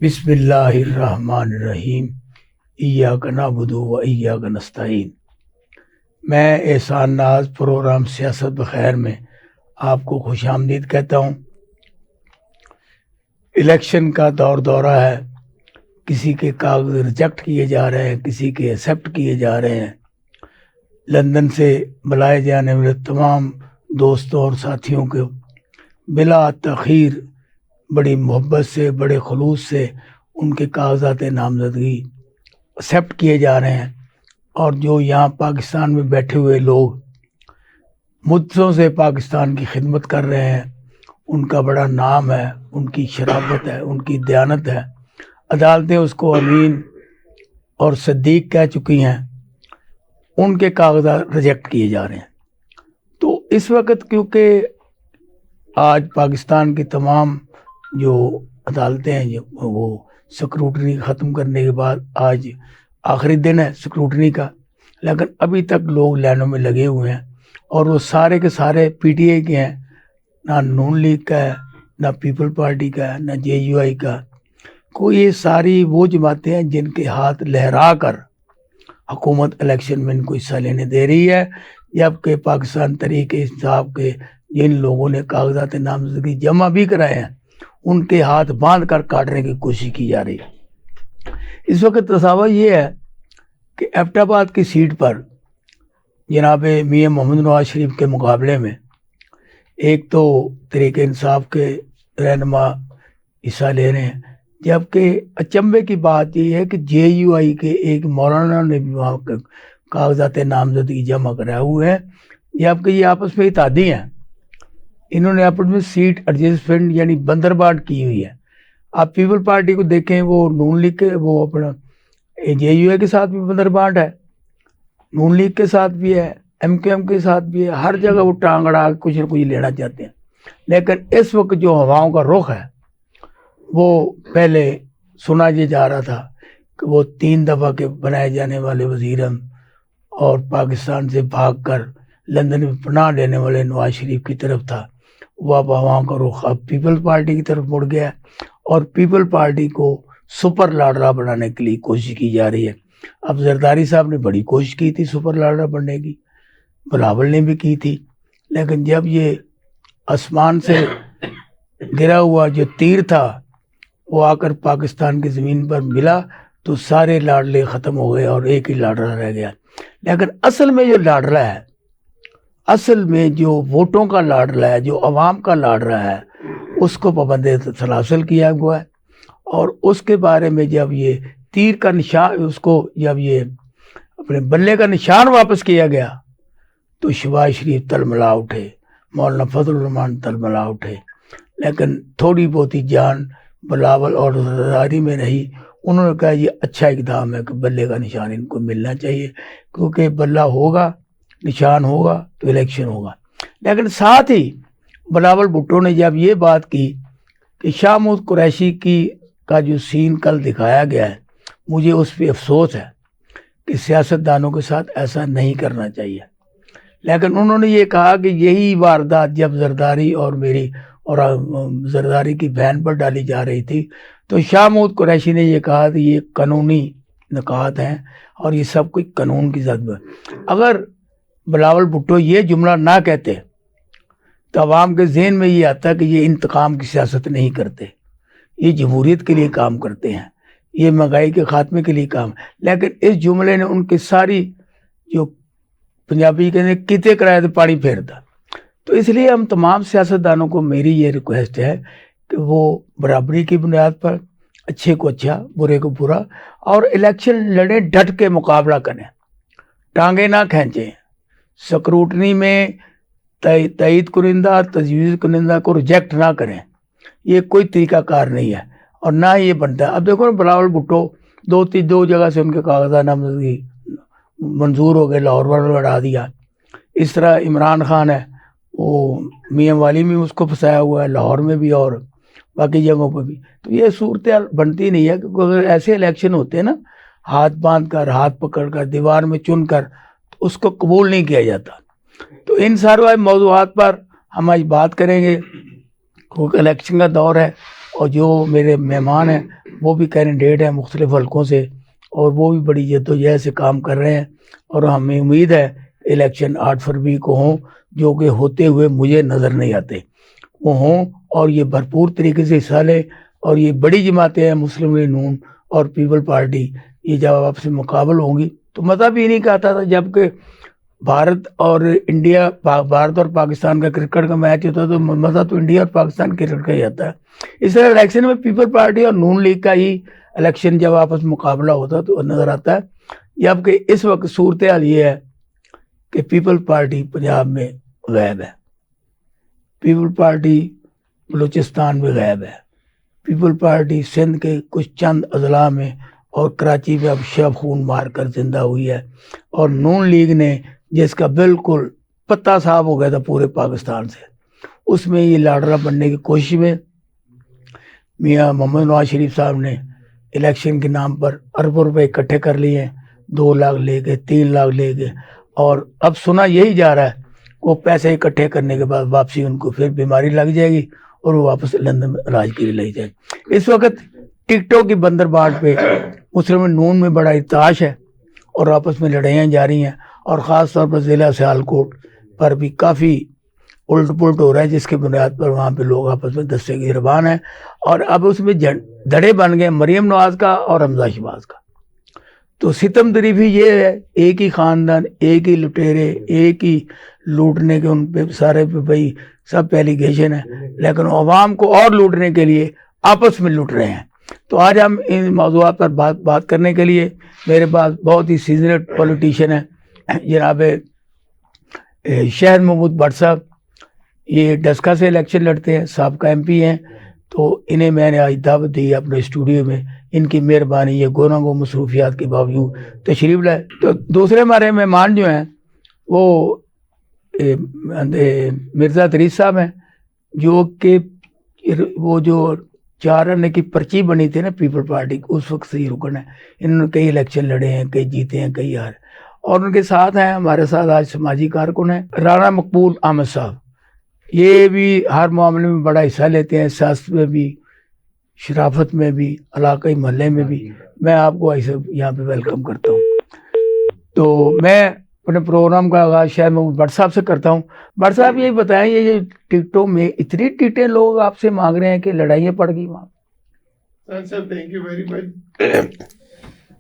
بسم اللہ الرحمن الرحیم ایاک نعبد و ایاک نستعین۔ میں احسان ناز پروگرام سیاست بخیر میں آپ کو خوش آمدید کہتا ہوں۔ الیکشن کا دورہ ہے، کسی کے کاغذ ریجیکٹ کیے جا رہے ہیں، کسی کے ایکسیپٹ کیے جا رہے ہیں۔ لندن سے بلائے جانے والے تمام دوستوں اور ساتھیوں کے بلا تاخیر بڑی محبت سے، بڑے خلوص سے ان کے کاغذات نامزدگی ایکسیپٹ کیے جا رہے ہیں، اور جو یہاں پاکستان میں بیٹھے ہوئے لوگ مدتوں سے پاکستان کی خدمت کر رہے ہیں، ان کا بڑا نام ہے، ان کی شرافت ہے، ان کی دیانت ہے۔ عدالتیں اس کو امین اور صدیق کہہ چکی ہیں، ان کے کاغذات ریجیکٹ کیے جا رہے ہیں۔ تو اس وقت کیونکہ آج پاکستان کی تمام جو عدالتیں ہیں وہ سکروٹنی ختم کرنے کے بعد آج آخری دن ہے سکروٹنی کا، لیکن ابھی تک لوگ لائنوں میں لگے ہوئے ہیں، اور وہ سارے کے سارے پی ٹی اے کے ہیں، نہ نون لیگ کا ہے، نہ پیپل پارٹی کا ہے، نہ جے یو آئی کا۔ یہ ساری وہ جماعتیں ہیں جن کے ہاتھ لہرا کر حکومت الیکشن میں ان کو حصہ لینے دے رہی ہے، جبکہ پاکستان تحریک انصاف کے جن لوگوں نے کاغذات نامزدگی جمع بھی کرائے ہیں ان کے ہاتھ باندھ کر کاٹنے کی کوشش کی جا رہی ہے۔ اس وقت تصور یہ ہے کہ ایبٹ آباد کی سیٹ پر جناب میاں محمد نواز شریف کے مقابلے میں ایک تو تحریک انصاف کے رہنما حصہ لے رہے ہیں، جبکہ اچنبے کی بات یہ ہے کہ جے یو آئی کے ایک مولانا نے بھی وہاں کاغذات نامزدگی جمع کرائے ہوئے ہیں، جبکہ یہ آپس میں اتحادی ہیں۔ انہوں نے اپنے میں سیٹ ایڈجسٹمنٹ یعنی بندربانٹ کی ہوئی ہے۔ آپ پیپل پارٹی کو دیکھیں، وہ نون لیگ کے وہ اپنا جے یو اے کے ساتھ بھی بندربانٹ ہے، نون لیگ کے ساتھ بھی ہے، ایم کیو ایم کے ساتھ بھی ہے، ہر جگہ وہ ٹانگ اڑا کے کچھ نہ کچھ لینا چاہتے ہیں۔ لیکن اس وقت جو ہواؤں کا رخ ہے وہ پہلے سنا یہ جا رہا تھا کہ وہ 3 دفعہ کے بنائے جانے والے وزیر اعظم اور پاکستان سے بھاگ کر لندن میں پناہ لینے والے نواز شریف کی طرف تھا، وہ اب عوام کا رخ اب پیپل پارٹی کی طرف مڑ گیا ہے، اور پیپل پارٹی کو سپر لاڈلا بنانے کے لیے کوشش کی جا رہی ہے۔ اب زرداری صاحب نے بڑی کوشش کی تھی سپر لاڈلا بننے کی، بلاول نے بھی کی تھی، لیکن جب یہ آسمان سے گرا ہوا جو تیر تھا وہ آ کر پاکستان کی زمین پر ملا تو سارے لاڈلے ختم ہو گئے اور ایک ہی لاڈلا رہ گیا۔ لیکن اصل میں جو لاڈلا ہے، اصل میں جو ووٹوں کا لاڈلا ہے، جو عوام کا لاڈلا ہے، اس کو پابند سلاسل کیا ہوا ہے، اور اس کے بارے میں جب یہ تیر کا نشان، اس کو جب یہ اپنے بلے کا نشان واپس کیا گیا تو شہباز شریف تلملا اٹھے، مولانا فضل الرحمان تلملا اٹھے، لیکن تھوڑی بہت ہی جان بلاول اور زرداری میں رہی۔ انہوں نے کہا یہ اچھا اقدام ہے کہ بلے کا نشان ان کو ملنا چاہیے، کیونکہ بلہ ہوگا، نشان ہوگا تو الیکشن ہوگا۔ لیکن ساتھ ہی بلاول بھٹو نے جب یہ بات کی کہ شاہ محمود قریشی کا جو سین کل دکھایا گیا ہے، مجھے اس پہ افسوس ہے کہ سیاستدانوں کے ساتھ ایسا نہیں کرنا چاہیے، لیکن انہوں نے یہ کہا کہ یہی واردات جب زرداری اور میری اور زرداری کی بہن پر ڈالی جا رہی تھی تو شاہ محمود قریشی نے یہ کہا کہ یہ قانونی نکات ہیں اور یہ سب کچھ قانون کی زد میں۔ اگر بلاول بھٹو یہ جملہ نہ کہتے تو عوام کے ذہن میں یہ آتا کہ یہ انتقام کی سیاست نہیں کرتے، یہ جمہوریت کے لیے کام کرتے ہیں، یہ مہنگائی کے خاتمے کے لیے کام۔ لیکن اس جملے نے ان کی ساری جو پنجابی کہتے ہیں کیتے کرائے تو پانی پھیرتا۔ تو اس لیے ہم تمام سیاستدانوں کو میری یہ ریکویسٹ ہے کہ وہ برابری کی بنیاد پر اچھے کو اچھا، برے کو برا، اور الیکشن لڑیں، ڈٹ کے مقابلہ کریں، ٹانگیں نہ کھینچیں، سکروٹنی میں تائید کنندہ تجویز کنندہ کو ریجیکٹ نہ کریں، یہ کوئی طریقہ کار نہیں ہے اور نہ یہ بنتا ہے۔ اب دیکھو نا، بلاول بھٹو دو جگہ سے ان کے کاغذات نامزدگی منظور ہو گئے، لاہور والوں نے اڑا دیا۔ اس طرح عمران خان ہے، وہ میاں والی میں اس کو پھنسایا ہوا ہے، لاہور میں بھی اور باقی جگہوں پہ بھی۔ تو یہ صورتحال بنتی نہیں ہے، کیونکہ اگر ایسے الیکشن ہوتے ہیں نا، ہاتھ باندھ کر، ہاتھ پکڑ کر، دیوار میں چن کر، تو اس کو قبول نہیں کیا جاتا۔ تو ان سارے موضوعات پر ہم آج بات کریں گے، کیونکہ الیکشن کا دور ہے، اور جو میرے مہمان ہیں وہ بھی کینڈیڈیٹ ہیں مختلف حلقوں سے اور وہ بھی بڑی جدوجہد سے کام کر رہے ہیں اور ہمیں امید ہے الیکشن 8 فروری کو ہوں جو کہ ہوتے ہوئے مجھے نظر نہیں آتے وہ ہوں اور یہ بھرپور طریقے سے حصہ لیں اور یہ بڑی جماعتیں ہیں مسلم لیگ نون اور پیپل پارٹی یہ جب آپ سے مقابل ہوں گی تو مزہ بھی نہیں آتا تھا جبکہ بھارت اور انڈیا بھارت اور پاکستان کا کرکٹ کا میچ ہوتا ہے تو مزہ تو انڈیا اور پاکستان کرکٹ کا ہی آتا ہے. اس طرح الیکشن میں پیپل پارٹی اور نون لیگ کا ہی الیکشن جب آپس میں مقابلہ ہوتا ہے تو نظر آتا ہے. جبکہ اس وقت صورتحال یہ ہے کہ پیپل پارٹی پنجاب میں غائب ہے, پیپل پارٹی بلوچستان میں غائب ہے, پیپل پارٹی سندھ کے کچھ چند اضلاع میں اور کراچی میں اب شب خون مار کر زندہ ہوئی ہے, اور نون لیگ نے جس کا بالکل پتہ صاف ہو گیا تھا پورے پاکستان سے, اس میں یہ لاڈرا بننے کی کوشش میں میاں محمد نواز شریف صاحب نے الیکشن کے نام پر اربوں روپے اکٹھے کر لیے ہیں, 2 لاکھ لے گئے, 3 لاکھ لے گئے, اور اب سنا یہی جا رہا ہے وہ پیسے اکٹھے کرنے کے بعد واپسی ان کو پھر بیماری لگ جائے گی اور وہ واپس لندن میں علاج کے لیے لے جائے گی. اس وقت ٹکٹوں کی بندر باٹ پہ مسلم نون میں بڑا ارتعاش ہے اور آپس میں لڑائیاں جاری ہیں, اور خاص طور پر ضلع سیالکوٹ پر بھی کافی الٹ پلٹ ہو رہا ہے جس کے بنیاد پر وہاں پہ لوگ آپس میں دستے گربان ہیں, اور اب اس میں دھڑے بن گئے مریم نواز کا اور حمزہ شہباز کا. تو ستم دریفی یہ ہے ایک ہی خاندان, ایک ہی لٹیرے, ایک ہی لوٹنے کے ان پہ سارے پہ بھائی سب پہ ایلیگیشن ہے, لیکن عوام کو اور لوٹنے کے لیے آپس میں لوٹ رہے ہیں. تو آج ہم ان موضوعات پر بات کرنے کے لیے میرے پاس بہت ہی سینئر پولیٹیشین ہیں جناب شہد محمود بٹ صاحب. یہ ڈسکا سے الیکشن لڑتے ہیں, سابقہ ایم پی ہیں, تو انہیں میں نے آج دعوت دی اپنے اسٹوڈیو میں. ان کی مہربانی یہ گونا گو مصروفیات کے باوجود تشریف لائے. تو دوسرے ہمارے مہمان جو ہیں وہ مرزا دریس صاحب ہیں جو کہ وہ جو 4 آنے کی پرچی بنی تھی نا پیپل پارٹی اس وقت سے ہی رکن ہے. انہوں نے کئی الیکشن لڑے ہیں, کئی جیتے ہیں, کئی ہارے. اور ان کے ساتھ ہیں ہمارے ساتھ آج سماجی کارکن ہیں رانا مقبول احمد صاحب. یہ بھی ہر معاملے میں بڑا حصہ لیتے ہیں, سیاست میں بھی, شرافت میں بھی, علاقائی محلے میں بھی. میں آپ کو ایسے یہاں پہ ویلکم کرتا ہوں. تو میں اپنے پروگرام کا آغاز شاید میں بٹ صاحب سے کرتا ہوں. بٹ صاحب یہی بتائیں یہ ٹکٹوں میں اتنی ٹکٹیں لوگ آپ سے مانگ رہے ہیں کہ لڑائیاں پڑ گئی وہاں. Thank you very much.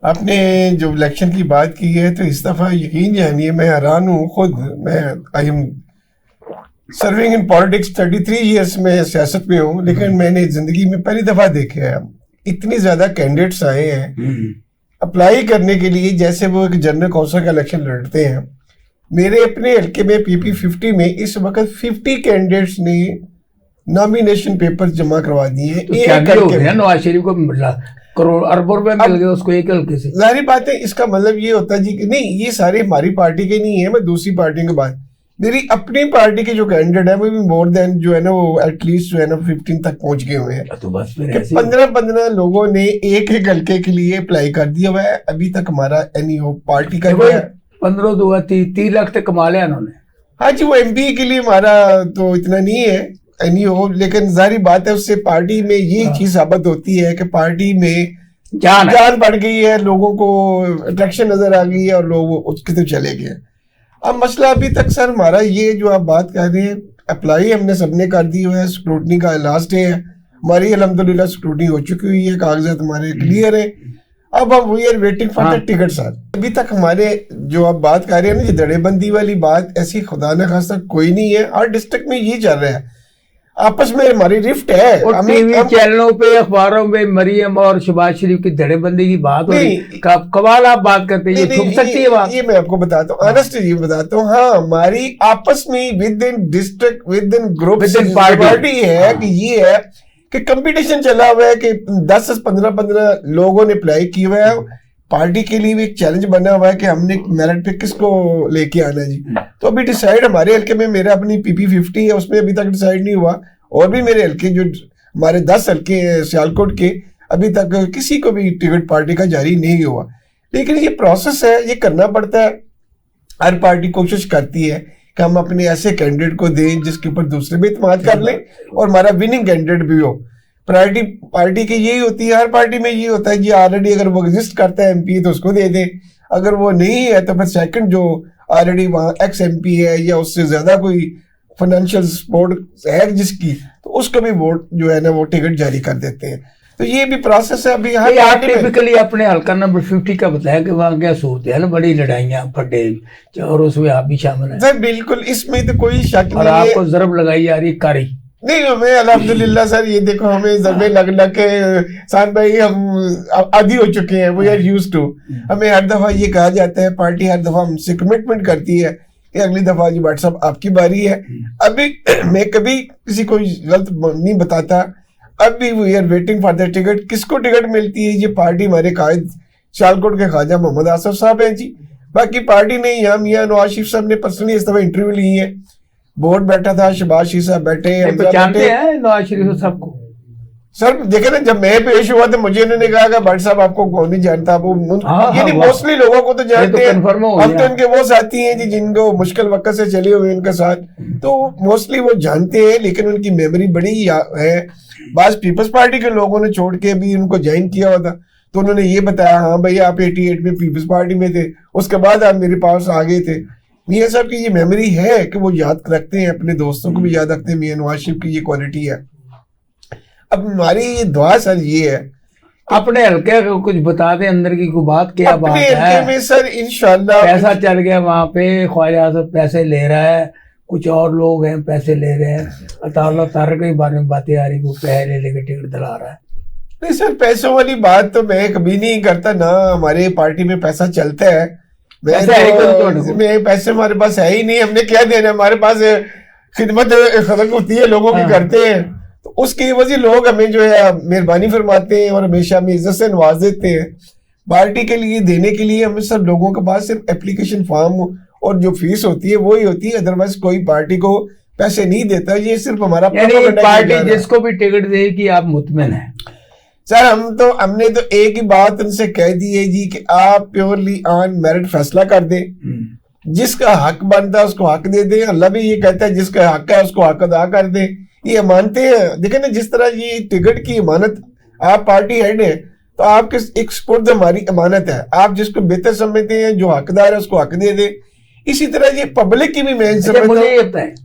آپ نے جو الیکشن کی بات کی ہے تو اس دفعہ یقین جانیے میں حیران ہوں خود. میں I am serving in politics 33 years میں سیاست میں ہوں, لیکن میں نے زندگی میں پہلی دفعہ دیکھا ہے اتنی زیادہ کینڈیڈیٹس آئے ہیں اپلائی کرنے کے لیے جیسے وہ ایک جنرل کونسل کا الیکشن لڑتے ہیں. میرے اپنے حلقے میں PP50 میں اس وقت 50 کینڈیڈیٹس نے نامینیشن پیپر جمع کروا دیے ہیں. نواز شریف کو کروڑ اربوں روپے مل گئے اس کو ایک حلقے سے. ظاہری بات ہے اس کا مطلب یہ ہوتا ہے جی کہ نہیں یہ سارے ہماری پارٹی کے نہیں ہیں, میں دوسری پارٹیوں کے بات میری اپنی پارٹی کے جو کینڈیڈیٹ ہے وہ بھی مور دین جو ہے نا وہ ایٹ لیسٹ جو ہے نا 15 تک پہنچ گئے ہوئے ہیں. تو بس 15 لوگوں نے ایک حلقے کے لیے اپلائی کر دیا ہوا ہے. ابھی تک ہمارا پارٹی کا 15 2 30 لاکھ تک کما لیا انہوں نے. ہاں جی, وہ MP کے لیے ہمارا تو اتنا نہیں ہے لیکن ظاہری بات ہے اس سے پارٹی میں یہ چیز ثابت ہوتی ہے کہ پارٹی میں جان بڑھ گئی ہے, لوگوں کو اٹریکشن نظر آ گئی ہے اور لوگ اس کی طرف چلے گئے. اب مسئلہ ابھی تک سر ہمارا یہ جو آپ بات کر رہے ہیں اپلائی ہم نے سب نے کر دی ہوئے ہے, اسکروٹنی کا لاسٹ ڈے ہے ہماری, الحمدللہ اسکروٹنی ہو چکی ہوئی ہے, کاغذات ہمارے کلیئر ہیں. اب ہم we are waiting for the ticket sir. ابھی تک ہمارے جو آپ بات کر رہے ہیں نا یہ دڑے بندی والی بات ایسی خدا نہ خواستہ کوئی نہیں ہے. ہر ڈسٹرکٹ میں یہ چل رہا ہے, آپس میں ہماری رفٹ ہے. ٹی وی چینلوں پہ اخباروں میں مریم اور شہباز شریف کی دھڑے بندی کی بات ہو رہی ہے, کمال آپ بات کرتے ہیں, یہ چھپ سکتی ہے بات. یہ میں آپ کو بتاتا ہوں آنیسٹلی بتاتا ہوں. ہاں ہماری آپس میں with in district with in group party ہے کہ یہ ہے کہ کمپٹیشن چلا ہوا ہے کہ 10-15 لوگوں نے اپلائی کیا ہوا ہے. پارٹی کے لیے بھی ایک چیلنج بنا ہوا ہے کہ ہم نے میرٹ پہ کس کو لے کے آنا ہے جی. تو ابھی ڈیسائیڈ ہمارے حلقے میں میرا اپنی PP50 ہے اس میں ابھی تک ڈیسائیڈ نہیں ہوا, اور بھی میرے حلقے جو ہمارے 10 حلقے ہیں سیالکوٹ کے ابھی تک کسی کو بھی ٹکٹ پارٹی کا جاری نہیں ہوا. لیکن یہ پروسیس ہے, یہ کرنا پڑتا ہے. ہر پارٹی کوشش کرتی ہے کہ ہم اپنے ایسے کینڈیڈیٹ کو دیں جس کے اوپر دوسرے بھی اعتماد کر لیں اور ہمارا وننگ کینڈیڈیٹ بھی ہو. پرائرٹی پارٹی کی یہی ہوتی ہے, ہر پارٹی میں یہی ہوتا ہے جی آلریڈی اگر وہ ایگزسٹ کرتا ہے ایم پی تو اس کو دے دیں, اگر وہ نہیں ہے تو پھر سیکنڈ جو آلریڈی وہاں ایکس ایم پی ہے یا اس سے زیادہ کوئی فائنینشیل سپورٹ ہے جس کی, تو اس کو بھی ووٹ جو ہے نا وہ ٹکٹ جاری کر دیتے ہیں. تو یہ بھی پروسیس ہے ابھی ہر پارٹی میں. ٹپیکلی اپنے حلقہ نمبر 50 کا بتایا کہ وہاں کیا صورت ہے نا, بڑی لڑائیاں پھٹے اور اس میں آپ بھی شامل ہیں سر. بالکل, اس میں تو کوئی شک اور نہیں آپ ہے. کو ضرب لگائی جا رہی کاری نہیں ہمیں الحمدللہ سر, یہ دیکھو ہمیں ضربے لگ لگ کے سان بھائی ہم عادی ہو چکے ہیں, وی آر یوزڈ ٹو. ہمیں ہر دفعہ یہ کہا جاتا ہے, پارٹی ہر دفعہ ہم سے کمٹمنٹ کرتی ہے کہ اگلی دفعہ جی بٹ صاحب آپ کی باری ہے. ابھی میں کبھی کسی کو غلط نہیں بتاتا, اب بھی we are waiting for the ticket. کس کو ٹکٹ ملتی ہے؟ یہ پارٹی ہمارے قائد سیالکوٹ کے خواجہ محمد آصف صاحب ہیں جی. باقی پارٹی نہیں, یہاں میاں نواز شریف صاحب نے پرسنلی اس دفعہ انٹرویو لی ہے, بورڈ بیٹھا تھا, شہباز شریف صاحب بیٹھے, جانتے ہیں نواز شریف صاحب کو سر. دیکھیں نا جب میں پیش ہوا تو مجھے انہوں نے کہا کہ بٹ صاحب آپ کو کون نہیں جانتا, وہ یعنی موسٹلی لوگوں کو تو جانتے ہیں. اب تو ان کے وہ ساتھی ہیں جی جن کو مشکل وقت سے چلے ہوئے ان کے ساتھ, تو موسٹلی وہ جانتے ہیں, لیکن ان کی میموری بڑی ہے. بعض پیپلز پارٹی کے لوگوں نے چھوڑ کے بھی ان کو جوائن کیا ہوا تھا, تو انہوں نے یہ بتایا ہاں بھائی آپ 88 میں پیپلز پارٹی میں تھے, اس کے بعد آپ میرے پاس آ گئے تھے. میاں صاحب کی یہ میموری ہے کہ وہ یاد رکھتے ہیں, اپنے دوستوں کو بھی یاد رکھتے ہیں. میاں نواز شریف کی یہ کوالٹی ہے. اب ہماری یہ دعا سر یہ ہے, اپنے حلقے کو کچھ بتا دیں اندر کی کوئی بات, کیا بات ہے اپنے حلقے میں سر انشاءاللہ پیسہ چل گیا وہاں پہ, خواجہ اعظم پیسے لے رہا ہے, کچھ اور لوگ ہیں پیسے لے رہے ہیں, اللہ تعالیٰ کے بارے میں باتیں آ رہی, وہ پیسے لے لے کے ٹکٹ دلا رہا ہے. نہیں سر, پیسوں والی بات تو میں کبھی نہیں کرتا, نہ ہمارے پارٹی میں پیسہ چلتا ہے. میں پیسے ہمارے پاس ہے ہی نہیں, ہم نے کیا دینا, ہمارے پاس خدمت خلق ہوتی ہے, لوگوں کی کرتے ہیں, تو اس کی وجہ لوگ ہمیں جو ہے مہربانی فرماتے ہیں اور ہمیشہ ہمیں عزت سے نواز دیتے ہیں. پارٹی کے لیے دینے کے لیے ہمیں سب لوگوں کے پاس صرف اپلیکیشن فارم اور جو فیس ہوتی ہے وہی ہوتی ہے, ادروائز کوئی پارٹی کو پیسے نہیں دیتا. یہ صرف ہمارا پارٹی جس کو بھی ٹکٹ دے گی آپ مطمئن ہیں سر. ہم نے تو ایک ہی بات ان سے کہہ دی ہے جی کہ آپ پیورلی آن میرٹ فیصلہ کر دیں, جس کا حق بنتا ہے اس کو حق دے دیں. اللہ بھی یہ کہتا ہے جس کا حق ہے اس کو حق ادا کر دیں. یہ مانتے ہیں, دیکھیں نا جس طرح یہ ٹکٹ کی امانت, آپ پارٹی ہیڈ ہیں تو آپ کے ایک سپرد ہماری امانت ہے, آپ جس کو بہتر سمجھتے ہیں, جو حقدار ہے اس کو حق دے دیں. اسی طرح یہ پبلک کی بھی میں سمجھتا ہوں.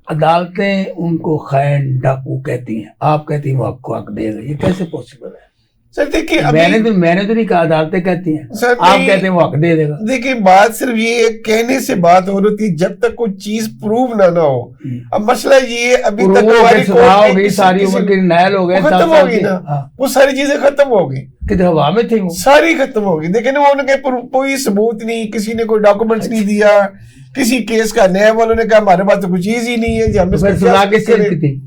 عدالتیں ان کو خائن ڈاکو کہتی ہیں, آپ کہتی ہیں وہ آپ کو حق دے گا, یہ کیسے پوسیبل ہے؟ سر دیکھیے میں نے تو نہیں کہا, عدالتیں کہتی ہیں, آپ کہتے ہیں وہ حق دے دے گا. دیکھیے بات صرف یہ کہنے سے بات ہو رہی تھی, جب تک کوئی چیز پروو نہ ہو. اب مسئلہ یہ ہے ابھی تک ہماری ساری عمر کے نائل ہو گئے, ختم ہوگی نا, وہ ساری چیزیں ختم ہوگی, ہوا میں تھی, ساری ختم ہوگی. دیکھیں نا وہ کوئی ثبوت نہیں, کسی نے کوئی ڈاکومنٹس نہیں دیا, کسی کیس کا نیب والوں نے کہا ہمارے پاس تو کوئی چیز ہی نہیں ہے جی, ہم سزا کس چیز کی تھی؟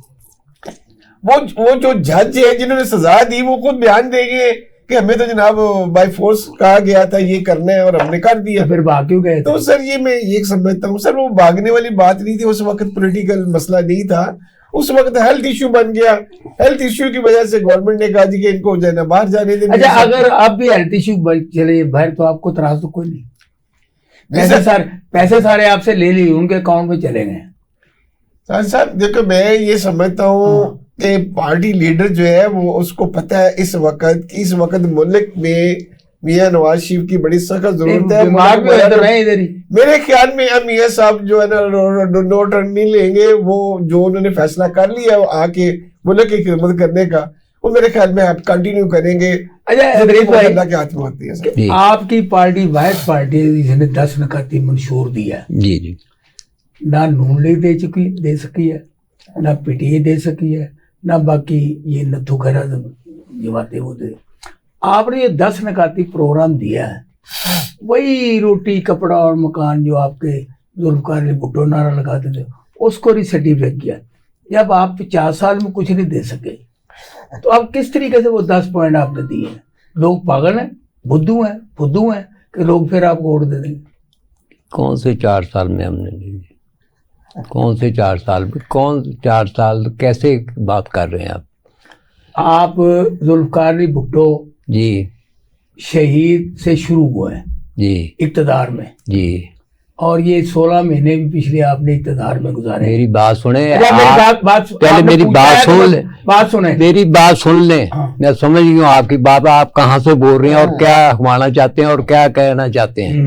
وہ جو جج ہے جنہوں نے سزا دی وہ خود بیان دیں گے کہ ہمیں تو جناب بائی فورس کہا گیا تھا یہ کرنا ہے اور ہم نے کر دیا. پھر بھاگ کیوں گئے؟ تو سر یہ میں یہ سمجھتا ہوں سر, وہ بھاگنے والی بات نہیں تھی, اس وقت پولیٹیکل مسئلہ نہیں تھا, اس وقت ہیلتھ ایشو بن گیا. ہیلتھ ایشو کی وجہ سے گورنمنٹ نے کہا جی کہ ان کو جو ہے نا باہر جانے دیں. اچھا اگر اب بھی ہیلتھ ایشو چلے باہر تو آپ کو تراز تو کوئی نہیں, پیسے سارے آپ سے لے لی, ان کے اکاؤنٹ میں چلے گئے. صاحب دیکھو میں یہ سمجھتا ہوں کہ پارٹی لیڈر جو ہے وہ اس کو پتہ ہے اس وقت ملک میں میاں نواز شریف کی بڑی سخت ضرورت ہے. میرے خیال میں اب میاں صاحب جو ہے نا نو ٹرن نہیں لیں گے, وہ جو انہوں نے فیصلہ کر لیا آ کے ملک کی خدمت کرنے کا, وہ میرے خیال میں آپ کنٹینیو کریں گے. اللہ کے ہاتھ میں ہوتی ہے. آپ کی پارٹی واحد پارٹی جس نے 10 نکاتی منشور دیا, جی نہ نون لیگ دے سکی ہے, نہ پی ٹی اے دے سکی ہے, نہ باقی یہ نتھو خیرا جماعتیں وہ دے. آپ نے یہ 10 نکاتی پروگرام دیا ہے, وہی روٹی کپڑا اور مکان جو آپ کے ذوالفقار علی بھٹو نعرہ لگاتے تھے اس کو ریسرٹیفکیٹ کیا. جب آپ 50 سال میں کچھ نہیں دے سکے تو آپ کس طریقے سے وہ 10 پوائنٹ آپ نے دیے ہیں؟ لوگ پاگل ہیں, بدھو ہیں کہ لوگ پھر آپ کو ووٹ دے دیں گے؟ کون سے 4 سال میں ہم نے دی؟ کون سے 4 سال میں؟ کون 4 سال کیسے بات کر رہے ہیں آپ؟ آپ ذوالفقار علی بھٹو جی شہید سے شروع ہوئے ہیں جی اقتدار میں, جی, اور یہ 16 مہینے بھی پچھلے آپ نے اقتدار میں گزارے. میری بات سنیں, پہلے میری بات سن لیں, بات سنیں, میری بات سن لیں. میں سمجھ گئی ہوں آپ کی بات, آپ کہاں سے بول رہے ہیں اور کیا ہمانا چاہتے ہیں اور کیا کہنا چاہتے ہیں.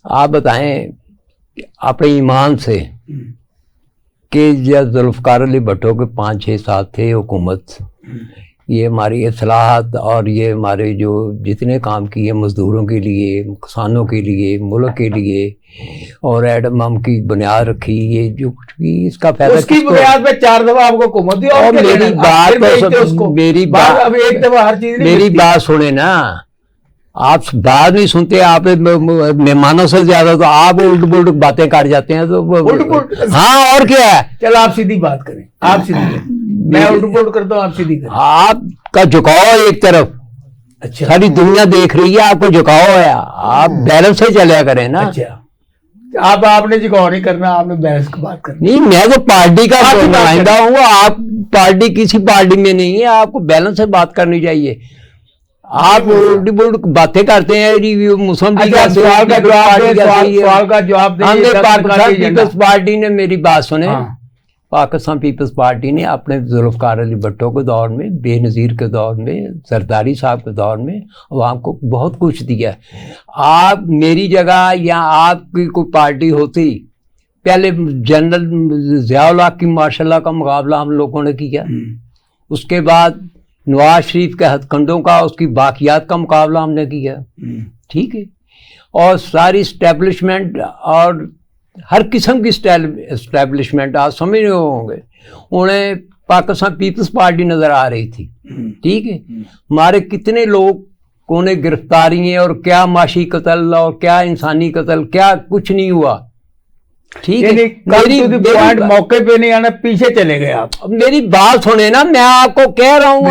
آپ بتائیں اپنے ایمان سے کہ جب ذوالفقار علی بھٹو کے 5-6 سال تھے حکومت, یہ ہماری اصلاحات اور یہ ہمارے جو جتنے کام کیے مزدوروں کے لیے, کسانوں کے لیے, ملک کے لیے, اور ایٹم بم کی بنیاد رکھی, یہ جو کچھ بھی اس کا فائدہ اس کی بنیاد پہ 4 دفعہ آپ کو حکومت دی. اور میری بات سنیں نا, آپ بات نہیں سنتے, آپ مہمانوں سے زیادہ تو آپ الٹ پلٹ باتیں کاٹ جاتے ہیں. تو ہاں اور کیا ہے, چلو آپ سیدھی بات کریں, آپ سیدھی کریں, میں الٹ پلٹ کرتا ہوں, آپ سیدھی کریں. آپ کا جھکاؤ ایک طرف, اچھا ساری دنیا دیکھ رہی ہے, آپ کو جھکاؤ ہے, آپ بیلنس سے چلیا کریں نا. اچھا آپ نے جھکاؤ نہیں کرنا, آپ نے بیلنس کی بات کرنی. نہیں, میں تو پارٹی کا نمائندہ ہوں, آپ پارٹی کسی پارٹی میں نہیں ہے, آپ کو بیلنس سے بات کرنی چاہیے. آپ الٹی پلٹ باتیں کرتے ہیں جی, مسلم سوال کا جواب دیں. پاکستان پیپلز پارٹی نے, میری بات سنیں, پاکستان پیپلز پارٹی نے اپنے ذوالفقار علی بھٹو کے دور میں, بے نظیر کے دور میں, زرداری صاحب کے دور میں عوام کو بہت کچھ دیا. آپ میری جگہ یا آپ کی کوئی پارٹی ہوتی, پہلے جنرل ضیاء الحق کی ماشاء اللہ کا مقابلہ ہم لوگوں نے کیا, اس کے بعد نواز شریف کے ہتھ کنڈوں کا, اس کی باقیات کا مقابلہ ہم نے کیا, ٹھیک ہے, اور ساری اسٹیبلشمنٹ اور ہر قسم کی اسٹیبلشمنٹ آپ سمجھ رہے ہوں گے, انہیں پاکستان پیپلز پارٹی نظر آ رہی تھی, ٹھیک ہے. ہمارے کتنے لوگ نے گرفتاری ہیں, اور کیا معاشی قتل اور کیا انسانی قتل, کیا کچھ نہیں ہوا, ٹھیک ہے. موقع پہ نہیں آنا, پیچھے چلے گئے آپ. میری بات سنیں نا, میں آپ کو کہہ رہا ہوں,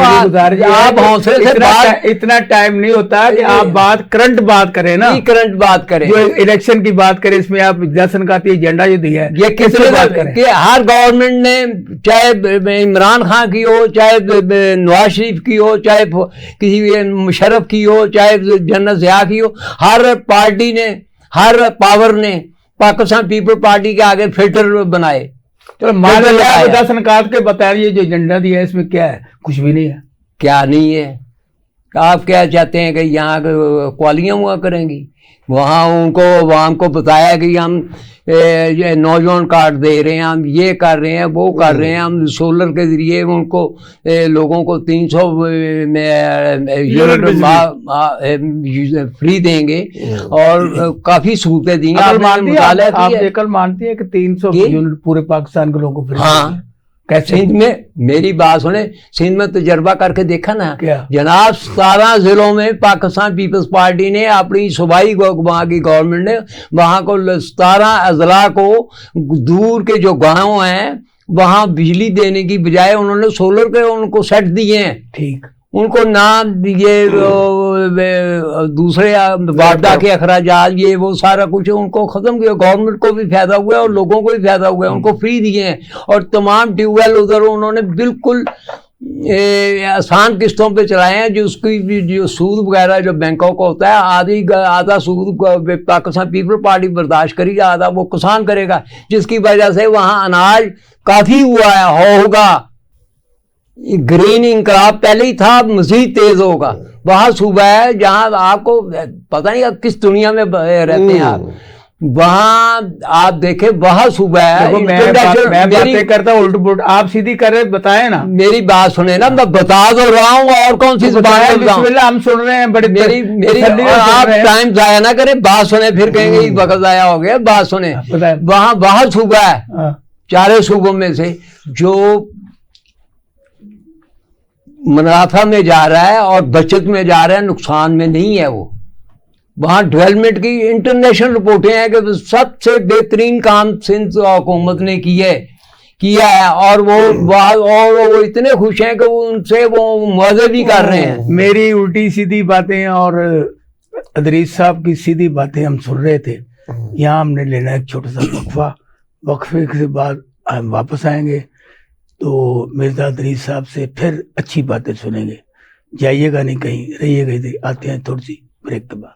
آپ حوصلے سے, اتنا ٹائم نہیں ہوتا کہ آپ بات کرنٹ بات کریں نا, کرنٹ بات کریں, جو الیکشن کی بات کریں, اس میں آپ دسن کا ایجنڈا جو دیا ہے, یہ کس بات کریں کہ ہر گورنمنٹ نے, چاہے عمران خان کی ہو, چاہے نواز شریف کی ہو, چاہے کسی مشرف کی ہو, چاہے جنرل ضیاء کی ہو, ہر پارٹی نے, ہر پاور نے پاکستان پیپل پارٹی کے آگے فلٹر بنائے. چلو 10 نکات کے بتائیے جو ایجنڈا دیا ہے, اس میں کیا ہے؟ کچھ بھی نہیں ہے. کیا نہیں ہے؟ آپ کیا چاہتے ہیں کہ یہاں کوالیاں ہوا کریں گی, وہاں ان کو عوام کو بتایا کہ ہم نوجوان کارڈ دے رہے ہیں, ہم یہ کر رہے ہیں, وہ کر رہے ہیں, ہم سولر کے ذریعے ان کو لوگوں کو 300 یونٹ فری دیں گے, اور کافی سہولتیں دیں گے. آپ عقل مانتی ہے کہ 300 یونٹ پورے پاکستان کے لوگوں کو فری؟ ہاں, سندھ میں, میری بات سنیں, سندھ میں تجربہ کر کے دیکھا نا جناب, 17 ضلعوں میں پاکستان پیپلز پارٹی نے اپنی صوبائی وہاں کی گورنمنٹ نے وہاں کو 17 اضلاع کو, دور کے جو گاؤں ہیں وہاں بجلی دینے کی بجائے انہوں نے سولر کے ان کو سیٹ دیے ہیں. ٹھیک, ان کو نہ یہ دوسرے واردہ کے اخراجات, یہ وہ سارا کچھ ان کو ختم کیا. گورنمنٹ کو بھی فائدہ ہوا ہے اور لوگوں کو بھی فائدہ ہوا ہے, ان کو فری دیے ہیں, اور تمام ٹیوب ویل ادھر انہوں نے بالکل آسان قسطوں پہ چلائے ہیں. جو اس کی جو سود وغیرہ جو بینکوں کو ہوتا ہے, آدھا سود پاکستان پیپل پارٹی برداشت کرے گا, آدھا وہ کسان کرے گا, جس کی وجہ سے وہاں اناج کافی ہوا ہے, ہوگا. گرین انقلاب پہلے ہی تھا, مزید تیز ہوگا. وہاں صوبہ ہے جہاں آپ کو پتہ نہیں آپ کس دنیا میں رہتے ہیں آپ, وہاں آپ دیکھیں وہاں صوبہ ہے. میں باتیں کرتا ہوں الٹ پلٹ, آپ سیدھی کرے بتائیں نا. میری بات سنیں نا, میں بتا تو رہا ہوں, اور کون سی زبان ہے, ہم سن رہے ہیں. بڑی میری آپ ٹائم ضائع نہ کریں, بات سنیں, پھر کہیں گے وقت ضائع ہو گیا. بات سنیں, وہاں صوبہ ہے, 4 صوبوں میں سے جو منافع میں جا رہا ہے اور بچت میں جا رہا ہے, نقصان میں نہیں ہے. وہ وہاں ڈیولپمنٹ کی انٹرنیشنل رپورٹیں ہیں کہ سب سے بہترین کام سندھ حکومت نے کیا ہے, اور وہ اتنے خوش ہیں کہ وہ ان سے وہ معاوضے بھی کر رہے ہیں. میری الٹی سیدھی باتیں اور ادریس صاحب کی سیدھی باتیں ہم سن رہے تھے. یہاں ہم نے لینا ایک چھوٹا سا وقفہ, وقفے کے بعد ہم واپس آئیں گے تو مرزا ادریس صاحب سے پھر اچھی باتیں سنیں گے. جائیے گا نہیں کہیں, رہیے گا, آتے ہیں تھوڑی سی بریک کے بعد.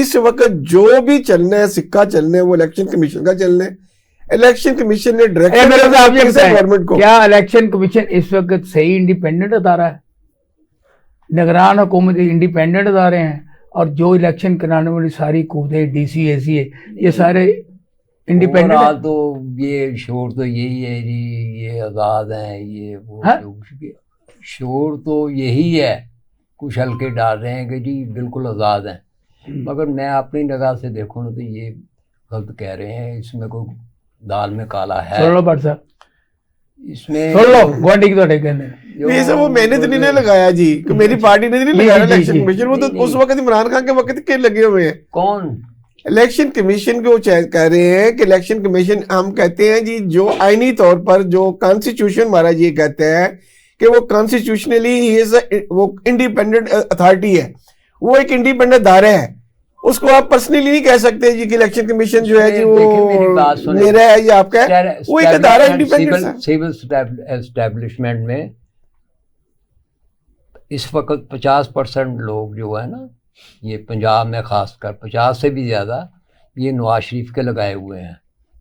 اس وقت جو بھی چلنا ہے سکہ چلنا ہے وہ الیکشن کمیشن کا چلنا ہے. الیکشن کمیشن نے گورنمنٹ کو, کیا الیکشن کمیشن اس وقت صحیح انڈیپینڈنٹ ادارہ ہے؟ نگران حکومت انڈیپینڈنٹ ادارے ہیں, اور جو الیکشن کرانے والی ساری قوتیں ڈی سی اے سی ہے یہ سارے انڈیپینڈنٹ. تو یہ شور تو یہی ہے جی, یہ آزاد ہیں, یہ وہ شور تو یہی ہے, کچھ ہلکے ڈال رہے ہیں کہ جی بالکل آزاد ہیں, مگر میں اپنی نگاہ سے دیکھوں نا تو یہ غلط کہہ رہے ہیں. اس میں کوئی دال میں کالا ہے. سن لو بٹ صاحب, اس میں سن لو گوانڈی کی تو کہنے وہ میں نے تو نہیں لگایا جی, کہ میری پارٹی نے نہیں لگایا الیکشن کمیشن. وہ تو اس وقت عمران خان کے وقت کے لگے ہوئے ہیں. کون الیکشن کمیشن کو کہہ رہے ہیں کہ الیکشن کمیشن, ہم کہتے ہیں جی جو آئینی طور پر جو کانسٹیٹیوشن ہمارا یہ کہتا ہے کہ وہ کانسٹیٹیوشنلی وہ انڈیپینڈنٹ اتھارٹی ہے, وہ ایک انڈیپینڈنٹ ادارہ ہے. اس کو آپ پرسنلی نہیں کہہ سکتے جی کہ الیکشن کمیشن جو ہے جی وہ میرا ہے یا آپ کا ہے, وہ ایک ادارہ انڈیپینڈنٹ ہے. سول اسٹیبلشمنٹ میں اس وقت 50% لوگ جو ہے نا, یہ پنجاب میں خاص کر 50 سے بھی زیادہ یہ نواز شریف کے لگائے ہوئے ہیں.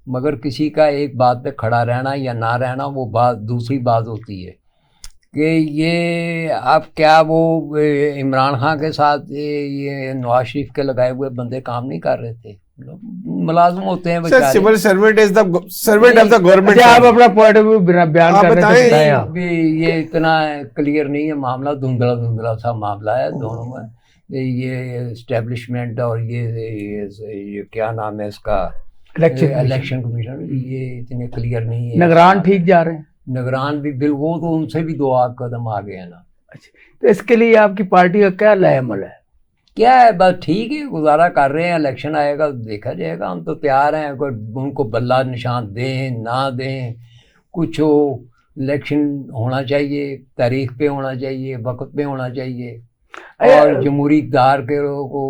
مگر کسی کا ایک بات پہ کھڑا رہنا یا نہ رہنا وہ بات دوسری بات ہوتی ہے کہ یہ اب کیا وہ عمران خان کے ساتھ یہ نواز شریف کے لگائے ہوئے بندے کام نہیں کر رہے تھے, ملازم ہوتے ہیں civil servant is the servant of the government. آپ اپنا پوائنٹ آف ویو بیان کرنے سے یہ اتنا کلیئر نہیں ہے معاملہ, دھندلا دھندلا سا معاملہ ہے دونوں میں. یہ اسٹیبلشمنٹ اور یہ کیا نام ہے اس کا الیکشن کمیشن, یہ اتنے کلیئر نہیں ہے. نگران ٹھیک جا رہے ہیں, نگران بھی بل, وہ تو ان سے بھی 2 قدم آگے ہیں نا. اچھا, تو اس کے لیے آپ کی پارٹی کا کیا لائے عمل ہے؟ کیا ہے, بس ٹھیک ہے, گزارا کر رہے ہیں. الیکشن آئے گا دیکھا جائے گا, ہم تو تیار ہیں. کوئی ان کو بلہ نشان دیں نہ دیں, کچھ ہو, الیکشن ہونا چاہیے, تاریخ پہ ہونا چاہیے, وقت پہ ہونا چاہیے, اور جمہوری اقتدار کے کو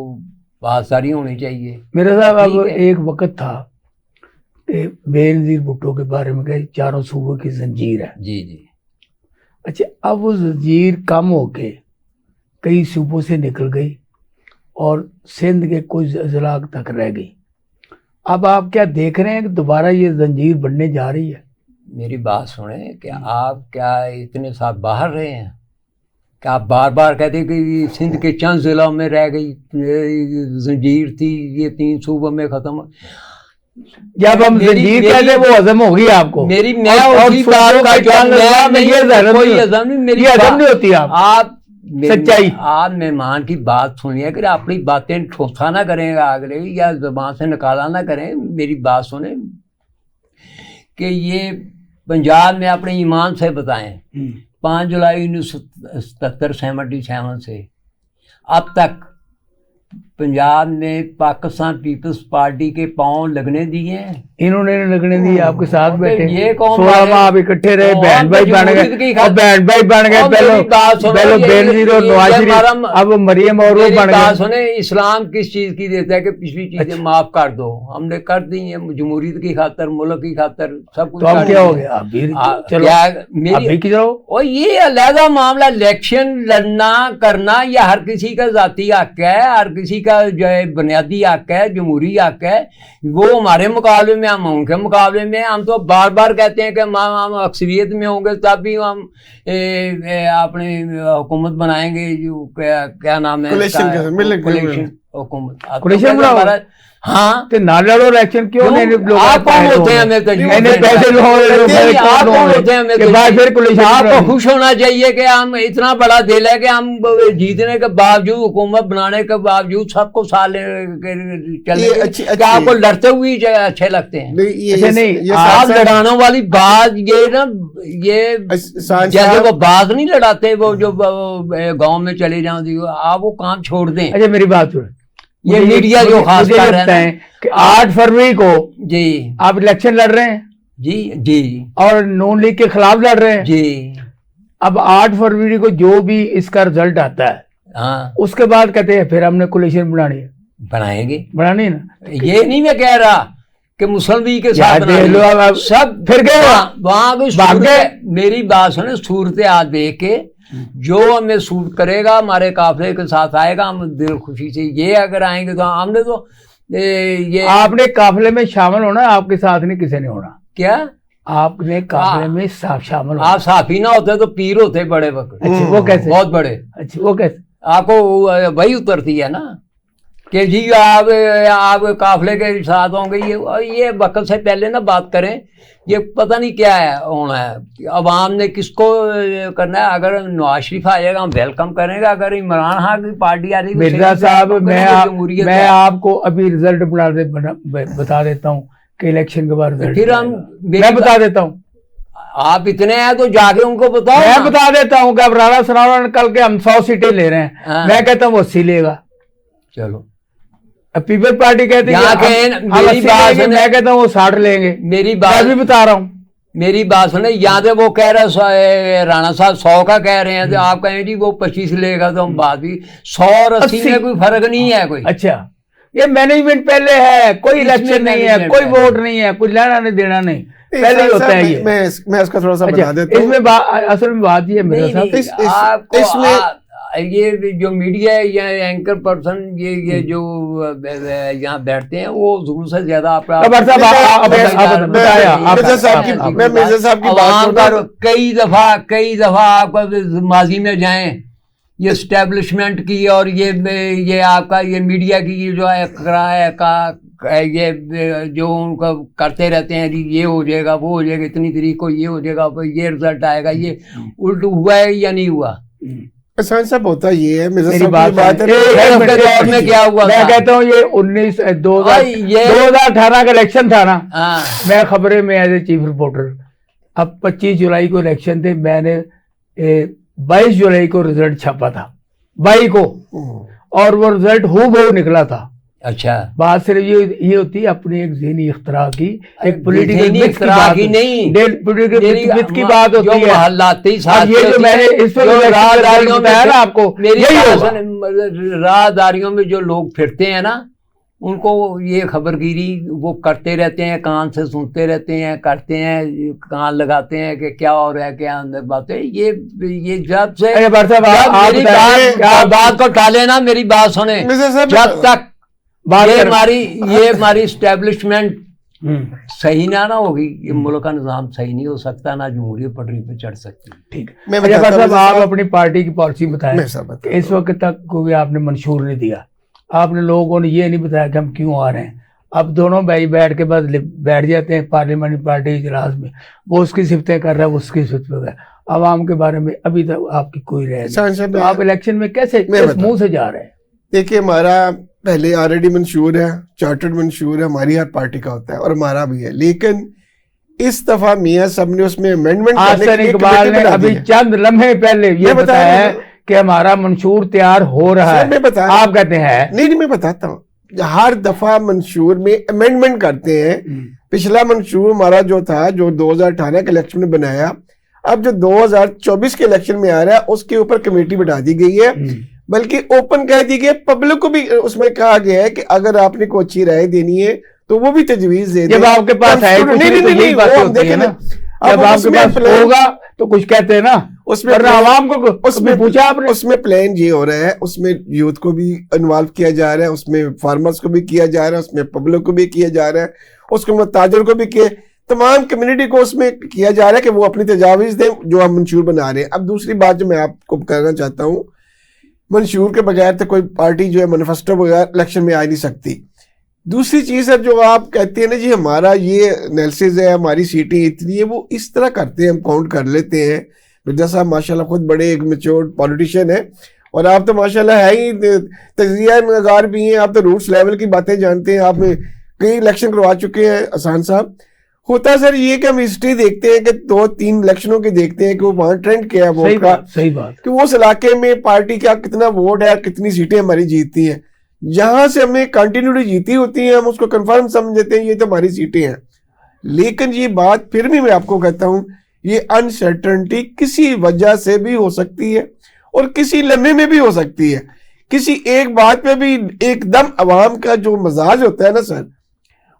بات ساری ہونی چاہیے. میرے صاحب اب ایک وقت تھا کہ بے-نظیر بھٹو کے بارے میں کہ 4 صوبوں کی زنجیر ہے. جی جی. اچھا, اب وہ زنجیر کم ہو کے کئی صوبوں سے نکل گئی اور سندھ کے کچھ اضلاع تک رہ گئی. اب آپ کیا دیکھ رہے ہیں کہ دوبارہ یہ زنجیر بڑھنے جا رہی ہے؟ میری بات سنیں کہ آپ کیا اتنے سال باہر رہے ہیں کہ آپ بار بار کہتے ہیں کہ سندھ کے چند ضلعوں میں رہ گئی زنجیر تھی, یہ 3 صوبوں میں ختم. جب ہم زنجیر کہتے ہیں وہ ہضم ہوگی آپ کو. میری میں اسی بات کا کوئی ہضم نہیں, میری ہضم نہیں ہوتی. آپ سچائی, آپ مہمان کی بات سنیے کہ اپنی باتیں ٹھوسا نہ کریں اگلے یا زبان سے نکالا نہ کریں. میری بات سنیں کہ یہ پنجاب میں اپنے ایمان سے بتائیں 5 جولائی 1977 سے اب تک پنجاب میں پاکستان پیپلز پارٹی کے پاؤں لگنے دیے ہیں. انہوں نے لگنے دیے, آپ کے ساتھ بیٹھے, یہ کون 16 ماہ آپ اکٹھے رہے, بہن بھائی بن گئے, اور بہن بھائی بن گئے. پہلو بے-نظیر اور نواز شریف, اب مریم اور وہ بن گئے. سنیں, اسلام کس چیز کی دیتا ہے کہ پچھلی چیزیں معاف کر دو, ہم نے کر دی ہیں جمہوریت کی خاطر, ملک کی خاطر, سب کچھ. تو اب کیا ہو گیا؟ اور یہ علیحدہ معاملہ, الیکشن لڑنا کرنا یہ ہر کسی کا ذاتی حق ہے, ہر کسی کا جو ہے بنیادی حق ہے, جمہوری حق ہے. وہ ہمارے مقابلے میں, ہم ان کے مقابلے میں. ہم تو بار بار کہتے ہیں کہ ہم اکثریت میں ہوں گے تب بھی ہم اپنی حکومت بنائیں گے. جو کیا نام ہے, حکومت. ہاں تو نہ لڑو الیکشن, کیوں نہیں؟ آپ کون ہوتے ہیں آپ کو خوش ہونا چاہیے کہ ہم اتنا بڑا دل ہے کہ ہم جیتنے کے باوجود, حکومت بنانے کے باوجود سب کو سال چلے, کیا آپ کو لڑتے ہوئے اچھے لگتے ہیں؟ نہیں, آپ لڑانے والی بات یہ نا, یہ جیسے وہ باز نہیں لڑاتے وہ جو گاؤں میں چلے جاؤں, آپ وہ کام چھوڑ دیں. اچھا میری بات سن, یہ میڈیا جو خاص کر ہیں کہ 8 فروری کو جی آپ الیکشن لڑ رہے ہیں, جی جی, اور نون لیگ کے خلاف لڑ رہے ہیں جی. اب 8 فروری کو جو بھی اس کا رزلٹ آتا ہے, ہاں, اس کے بعد کہتے ہیں پھر ہم نے کولیشن بنانی ہے. بنائیں گے, بنانی ہے نا. یہ نہیں میں کہہ رہا کہ مسلم لیگ کے ساتھ سب پھر گئے وہاں. میری بات سنیں, صورتحال دیکھ کے جو ہمیں سوٹ کرے گا ہمارے قافلے کے ساتھ آئے گا, ہم دل خوشی سے یہ اگر آئیں گے تو ہم نے تو یہ آپ نے قافلے میں شامل ہونا, آپ کے ساتھ نہیں کسی نے ہونا. کیا آپ نے قافلے میں شامل ہونا. آپ صافی نہ ہوتے تو پیر ہوتے بڑے وقت. اچھا وہ کیسے؟ بہت بڑے. اچھا وہ کیسے؟ آپ کو وہی اترتی ہے نا کہ جی آپ قافلے کے ساتھ ہوں گے. یہ وقت سے پہلے نہ بات کریں, یہ پتہ نہیں کیا ہے ہونا ہے. عوام نے کس کو کرنا ہے. اگر نواز شریف آ جائے گا ہم ویلکم کریں گے, اگر عمران خان کی پارٹی آ رہی ہے. مرزا صاحب میں آپ کو ابھی رزلٹ بتا دیتا ہوں کہ الیکشن کے بعد پھر ہم میں بتا دیتا ہوں. آپ اتنے ہیں تو جا کے ان کو بتاؤ. میں بتا دیتا ہوں کہ اب رانا سناوڑا نکل کے ہم 100 سیٹیں لے رہے ہیں, میں کہتا ہوں وہ 80 لے گا. چلو پیپل پارٹی کہتی ہے میں کہتا ہوں وہ 60 لیں گے. میری بات بھی بتا رہا ہوں, میری بات سنیں. یہاں سے وہ کہہ رہے رانا صاحب 100 کا کہہ رہے ہیں, تو آپ کہیں جی وہ 25 لے گا, تو ہم بات بھی 100 اور 80 میں کوئی فرق نہیں ہے کوئی. اچھا یہ مینجمنٹ پہلے ہے, کوئی الیکشن نہیں ہے, کوئی ووٹ نہیں ہے, کوئی لینا نہیں دینا نہیں, پہلے ہی ہوتا ہے. یہ میں اس کا تھوڑا سا بتا دیتا ہوں. اس میں اصل میں بات یہ ہے میرے صاحب, اس میں یہ جو میڈیا ہے یا اینکر پرسن یہ جو یہاں بیٹھتے ہیں وہ ضرور سے زیادہ کئی دفعہ آپ کا ماضی میں جائیں یہ اسٹیبلشمنٹ کی اور یہ آپ کا یہ میڈیا کی جو ہے یہ جو ان کو کرتے رہتے ہیں یہ ہو جائے گا وہ ہو جائے گا, اتنی تاریخ کو یہ ہو جائے گا, یہ رزلٹ آئے گا, یہ الٹ ہوا ہے یا نہیں ہوا. احسان صاحب ہوتا یہ ہے میری بات میں کیا ہوا, میں کہتا ہوں یہ 2018 کا الیکشن تھا نا, میں خبریں میں ایز اے چیف رپورٹر, اب 25 جولائی کو الیکشن تھے, میں نے 22 جولائی کو رزلٹ چھاپا تھا 22 کو, اور وہ رزلٹ ہو بہو نکلا تھا. اچھا بات صرف یہ ہوتی ہے اپنی ایک ذہنی اختراع کی, ایک پولیٹیکل اختراع کی نہیں, پولیٹیکل کی بات ہوتی ہے. محلاتی یہ جو میں نے اس راہداریوں میں بتایا نا آپ کو, راہداریوں میں جو لوگ پھرتے ہیں نا ان کو یہ خبر گیری وہ کرتے رہتے ہیں, کان سے سنتے رہتے ہیں, کرتے ہیں, کان لگاتے ہیں کہ کیا ہو رہا ہے, کیا اندر باتیں. یہ جب سے بات کو ٹالے نا, میری بات سنیں, جب تک یہ ہماری اسٹیبلشمنٹ صحیح نہ ہوگی, یہ ملک کا نظام صحیح نہیں ہو سکتا, نہ جمہوریت پٹری پہ چڑھ سکتی. ٹھیک ہے صاحب, آپ اپنی پارٹی کی پالیسی بتائیں. اس وقت تک کوئی آپ نے منشور نہیں دیا, آپ نے لوگوں نے یہ نہیں بتایا کہ ہم کیوں آ رہے ہیں. اب دونوں بھائی بیٹھ کے بعد بیٹھ جاتے ہیں پارلیمنٹ پارٹی اجلاس میں, وہ اس کی صفتیں کر رہا ہے, وہ اس کی صفت کر رہا ہے. عوام کے بارے میں ابھی تک آپ کی کوئی رائے نہیں, آپ الیکشن میں کیسے منہ سے جا رہے ہیں. دیکھیے ہمارا پہلے آلریڈی منشور ہے, چارٹرڈ منشور ہے, ہماری ہر پارٹی کا ہوتا ہے اور ہمارا بھی ہے, لیکن اس دفعہ میاں صاحب نے اس میں امینڈمنٹ حسن اقبال نے ابھی چند لمحے پہلے یہ بتایا ہے کہ ہمارا منشور تیار ہو رہا ہے. آپ کہتے ہیں نہیں, میں بتاتا ہوں, ہر دفعہ منشور میں امینڈمنٹ کرتے ہیں. پچھلا منشور ہمارا جو تھا جو 2018 کے الیکشن میں بنایا, اب جو 2024 کے الیکشن میں آ رہا ہے اس کے اوپر کمیٹی بٹھا دی گئی ہے, بلکہ اوپن کہہ دی گئی, پبلک کو بھی اس میں کہا گیا ہے کہ اگر آپ نے کوئی اچھی رائے دینی ہے تو وہ بھی تجویز دے دیں. جب آپ کے پاس ہے جب آپ کے پاس ہوگا تو کچھ کہتے ہیں نا, اس میں عوام کو اس میں پوچھا آپ نے. اس میں پلان یہ ہو رہا ہے, اس میں یوتھ کو بھی انوالو کیا جا رہا ہے, اس میں فارمرز کو بھی کیا جا رہا ہے, اس میں پبلک کو بھی کیا جا رہا ہے, اس کو تاجر کو بھی کیا, تمام کمیونٹی کو اس میں کیا جا رہا ہے کہ وہ اپنی تجاویز دیں جو ہم منشور بنا رہے ہیں. اب دوسری بات جو میں آپ کو کرنا چاہتا ہوں, منشور کے بغیر تو کوئی پارٹی جو ہے مینیفیسٹو بغیر الیکشن میں آ نہیں سکتی. دوسری چیز ہے جو آپ کہتے ہیں نا جی ہمارا یہ انالیسز ہے, ہماری سیٹیں اتنی ہے, وہ اس طرح کرتے ہیں, ہم کاؤنٹ کر لیتے ہیں. مرزا صاحب ماشاءاللہ خود بڑے ایک میچور پولیٹیشین ہیں, اور آپ تو ماشاءاللہ ہے ہی تجزیہ نگار بھی ہیں, آپ تو روٹس لیول کی باتیں جانتے ہیں, آپ کئی الیکشن کروا چکے ہیں. احسان صاحب ہوتا سر یہ کہ ہم ہسٹری دیکھتے ہیں کہ 2-3 الیکشنوں کے دیکھتے ہیں کہ وہ وہاں ٹرینڈ کیا ہے ووٹ کا, صحیح بات کہ وہ اس علاقے میں پارٹی کا کتنا ووٹ ہے, کتنی سیٹیں ہماری جیتتی ہیں. جہاں سے ہم نے کنٹینیوٹی جیتی ہوتی ہیں ہم اس کو کنفرم سمجھتے ہیں یہ تو ہماری سیٹیں ہیں. لیکن یہ بات پھر بھی میں آپ کو کہتا ہوں, یہ انسرٹنٹی کسی وجہ سے بھی ہو سکتی ہے اور کسی لمحے میں بھی ہو سکتی ہے. کسی ایک بات پہ بھی ایک دم عوام کا جو مزاج ہوتا ہے نا سر,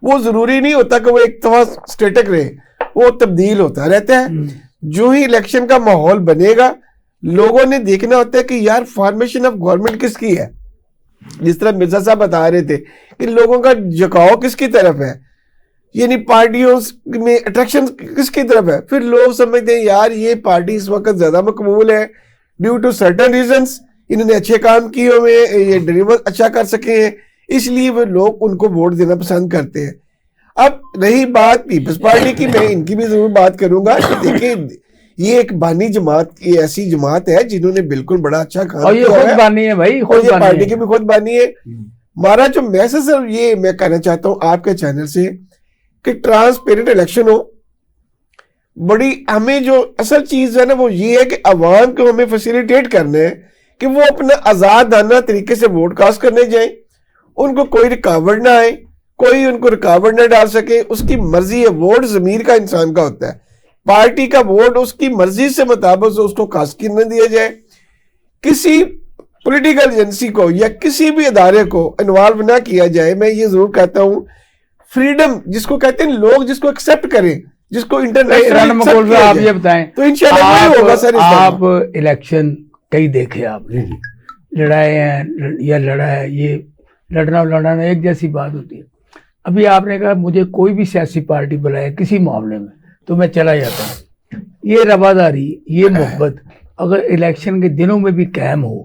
وہ ضروری نہیں ہوتا کہ وہ ایک دفعہ اسٹیٹک رہے, وہ تبدیل ہوتا رہتا ہے. جو ہی الیکشن کا ماحول بنے گا لوگوں نے دیکھنا ہوتا ہے کہ یار فارمیشن آف گورنمنٹ کس کی ہے. جس طرح مرزا صاحب بتا رہے تھے کہ لوگوں کا جھکاؤ کس کی طرف ہے, یعنی پارٹیوں میں اٹریکشن کس کی طرف ہے. پھر لوگ سمجھتے ہیں یار یہ پارٹی اس وقت زیادہ مقبول ہے ڈیو ٹو سرٹن ریزنس, انہوں نے اچھے کام کیے ہوئے, یہ ڈلیور اچھا کر سکے ہیں, اس لیے وہ لوگ ان کو ووٹ دینا پسند کرتے ہیں. اب رہی بات پیپلز پارٹی کی, میں ان کی بھی ضرور بات کروں گا کہ دیکھیں یہ ایک بانی جماعت, یہ ایسی جماعت ہے جنہوں نے بالکل بڑا اچھا کام کیا ہے, یہ خود بانی ہے بھائی, خود پارٹی کی بھی خود بانی ہے. ہمارا جو میسج ہے یہ میں کہنا چاہتا ہوں آپ کے چینل سے کہ ٹرانسپیرنٹ الیکشن ہو. بڑی ہمیں جو اصل چیز ہے نا وہ یہ ہے کہ عوام کو ہمیں فیسیلیٹیٹ کرنا ہے کہ وہ اپنا آزادانہ طریقے سے ووٹ کاسٹ کرنے جائیں, ان کو کوئی رکاوٹ نہ آئے, کوئی ان کو رکاوٹ نہ ڈال سکے. اس کی مرضی ہے, ووٹ ضمیر کا انسان کا ہوتا ہے, پارٹی کا ووٹ اس کی مرضی سے مطابق اس کو کاسٹ کرنے دیا جائے. کسی پولیٹیکل ایجنسی کو یا کسی بھی ادارے کو انوالو نہ کیا جائے. میں یہ ضرور کہتا ہوں فریڈم جس کو کہتے ہیں لوگ جس کو ایکسیپٹ کریں, جس کو انٹرنیشنل آپ یہ بتائیں تو انشاءاللہ ہوگا سر. آپ الیکشن کئی دیکھے آپ نے, لڑائے ہیں یا لڑا ہے, یہ لڑنا اور لڑانا ایک جیسی بات ہوتی ہے. ابھی آپ نے کہا مجھے کوئی بھی سیاسی پارٹی بلائے کسی معاملے میں تو میں چلا جاتا ہوں. یہ رواداری, یہ محبت اگر الیکشن کے دنوں میں بھی قائم ہو,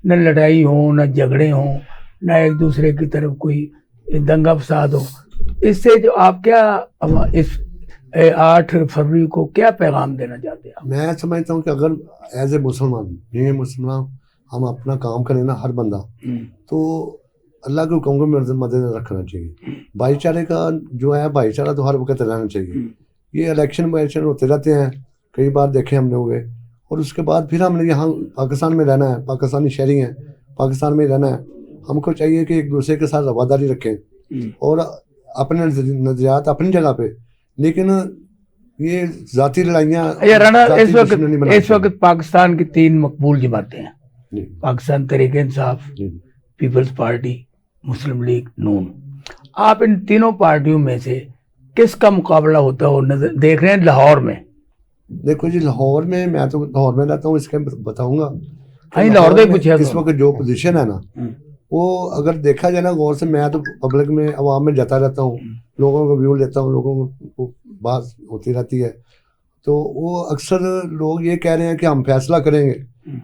نہ لڑائی ہو, نہ جھگڑے ہوں, نہ ایک دوسرے کی طرف کوئی دنگا فساد ہو, اس سے جو آپ کیا اس 8 فروری کو کیا پیغام دینا چاہتے ہیں؟ میں سمجھتا ہوں کہ اگر ایز اے مسلمان, یہ مسلمان ہم اپنا کام کریں نا ہر بندہ, تو اللہ کے حکم کو مد نظر رکھنا چاہیے. بھائی چارے کا جو ہے بھائی چارہ تو ہر وقت رہنا چاہیے. یہ الیکشن ہوتے رہتے ہیں, کئی بار دیکھے ہم نے ہوئے, اور اس کے بعد پھر ہم نے یہاں پاکستان میں رہنا ہے, پاکستانی شہری ہیں, پاکستان میں رہنا ہے. ہم کو چاہیے کہ ایک دوسرے کے ساتھ رواداری رکھیں اور اپنے نظریات اپنی جگہ پہ, لیکن یہ ذاتی لڑائیاں. اس وقت پاکستان کی 3 مقبول جماعتیں ہیں, پاکستان تحریک انصاف, پیپلز پارٹی, مسلم لیگ نون. آپ ان تینوں پارٹیوں میں سے کس کا مقابلہ ہوتا ہو دیکھ رہے ہیں لاہور میں؟ دیکھو جی, لاہور میں میں تو لاہور میں رہتا ہوں, اس کے بتاؤں گا لاہور میں اس وقت جو پوزیشن ہے نا, وہ اگر دیکھا جائے نا غور سے, میں تو پبلک میں عوام میں جاتا رہتا ہوں, لوگوں کو ویو لیتا ہوں, لوگوں کو بات ہوتی رہتی ہے, تو وہ اکثر لوگ یہ کہہ رہے ہیں کہ ہم فیصلہ کریں گے